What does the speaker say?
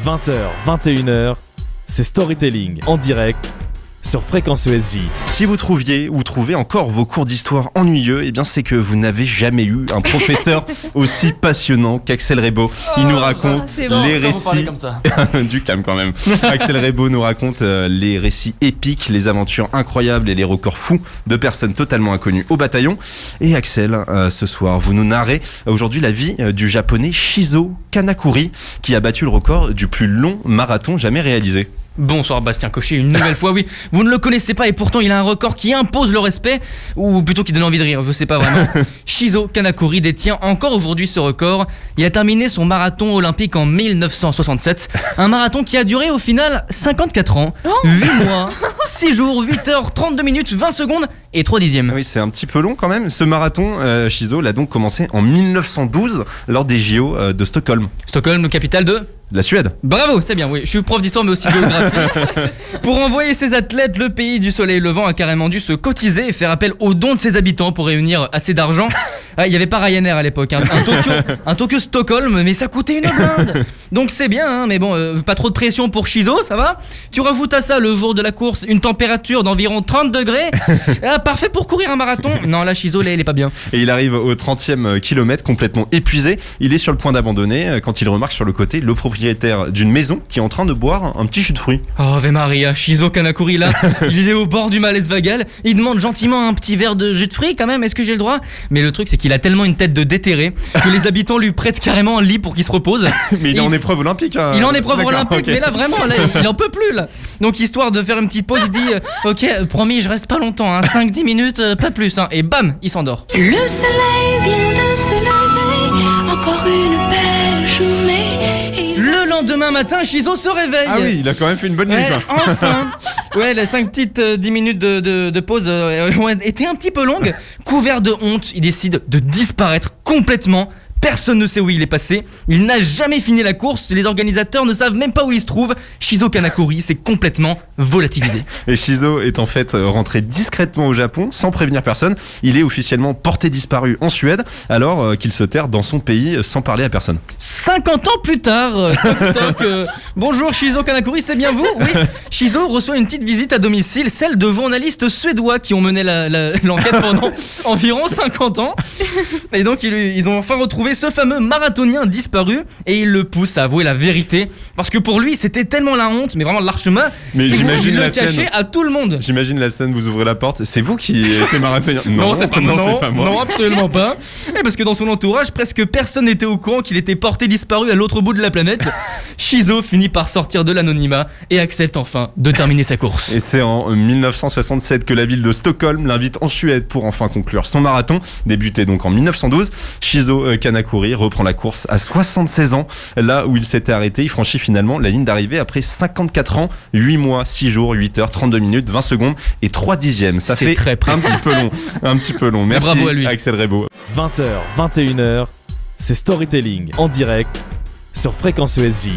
20h, 21h, c'est Storytelling en direct sur Fréquence ESJ. Si vous trouviez ou trouvez encore vos cours d'histoire ennuyeux, eh bien c'est que vous n'avez jamais eu un professeur aussi passionnant qu'Axel Reybaud. Il nous raconte les récits comme ça. du calme quand même. Axel Reybaud nous raconte les récits épiques, les aventures incroyables et les records fous de personnes totalement inconnues au bataillon. Et Axel, ce soir, vous nous narrez aujourd'hui la vie du japonais Shizo Kanakuri qui a battu le record du plus long marathon jamais réalisé. Bonsoir Bastien Cochet, une nouvelle fois, oui. Vous ne le connaissez pas et pourtant il a un record qui impose le respect, ou plutôt qui donne envie de rire, je sais pas vraiment. Shizo Kanakuri détient encore aujourd'hui ce record. Il a terminé son marathon olympique en 1967. Un marathon qui a duré au final 54 ans, 8 mois, 6 jours, 8 heures, 32 minutes, 20 secondes et 3 dixièmes. Oui, c'est un petit peu long quand même. Ce marathon, Shizo l'a donc commencé en 1912 lors des JO de Stockholm. Stockholm, capitale de... La Suède. Bravo, c'est bien, oui. Je suis prof d'histoire mais aussi géographie. Pour envoyer ses athlètes, le pays du soleil levant a carrément dû se cotiser et faire appel aux dons de ses habitants pour réunir assez d'argent. Il n'y avait pas Ryanair à l'époque, hein. Un Tokyo-Stockholm, mais ça coûtait une blinde. Donc c'est bien, hein, mais bon, pas trop de pression pour Shizo, ça va. Tu rajoutes à ça le jour de la course une température d'environ 30 degrés. Parfait pour courir un marathon. Non, là, Shizo, il est pas bien. Et il arrive au 30e kilomètre complètement épuisé. Il est sur le point d'abandonner quand il remarque sur le côté le propriétaire d'une maison qui est en train de boire un petit jus de fruits. Oh, Ave Maria, Shizo Kanakuri là, il est au bord du malaise vagal. Il demande gentiment un petit verre de jus de fruits quand même, est-ce que j'ai le droit? Mais le truc c'est qu'il a tellement une tête de déterré que les habitants lui prêtent carrément un lit pour qu'il se repose. Mais il est en épreuve olympique. Hein. Il est en épreuve olympique, okay. Mais là vraiment, là, il en peut plus là. Donc histoire de faire une petite pause, il dit ok, promis, je reste pas longtemps, hein, 5-10 minutes, pas plus. Hein. Et bam, il s'endort. Le soleil vient de se lever, encore une belle journée. Le lendemain matin, Shizo se réveille. Ah oui, il a quand même fait une bonne nuit. Enfin. Ouais, les 5 petites 10 minutes de pause étaient un petit peu longues. Couvert de honte, il décide de disparaître complètement. Personne ne sait où il est passé. Il n'a jamais fini la course. Les organisateurs ne savent même pas où il se trouve. Shizo Kanakuri s'est complètement volatilisé. Et Shizo est en fait rentré discrètement au Japon sans prévenir personne. Il est officiellement porté disparu en Suède alors qu'il se terre dans son pays sans parler à personne. 50 ans plus tard, bonjour Shizo Kanakuri, c'est bien vous? Oui. Shizo reçoit une petite visite à domicile, celle de journalistes suédois qui ont mené l'enquête pendant environ 50 ans. Et donc ils ont enfin retrouvé ce fameux marathonien disparu et il le pousse à avouer la vérité parce que pour lui c'était tellement la honte, mais vraiment l'archemin. Mais j'imagine la scène. Il le cachait à tout le monde. J'imagine la scène, vous ouvrez la porte, c'est vous qui étiez marathonien? Non, c'est pas moi. C'est pas moi. Non, absolument pas. Et parce que dans son entourage, presque personne n'était au courant qu'il était porté disparu à l'autre bout de la planète. Shizo finit par sortir de l'anonymat et accepte enfin de terminer sa course. Et c'est en 1967 que la ville de Stockholm l'invite en Suède pour enfin conclure son marathon, débuté donc en 1912. Shizo Kanakuri reprend la course à 76 ans, là où il s'était arrêté. Il franchit finalement la ligne d'arrivée après 54 ans, 8 mois, 6 jours, 8 heures, 32 minutes, 20 secondes et 3 dixièmes. Ça fait très précis. Un petit peu long. Merci bravo à lui. Axel Reybaud. 20h, 21h, c'est Storytelling en direct sur Fréquence ESJ.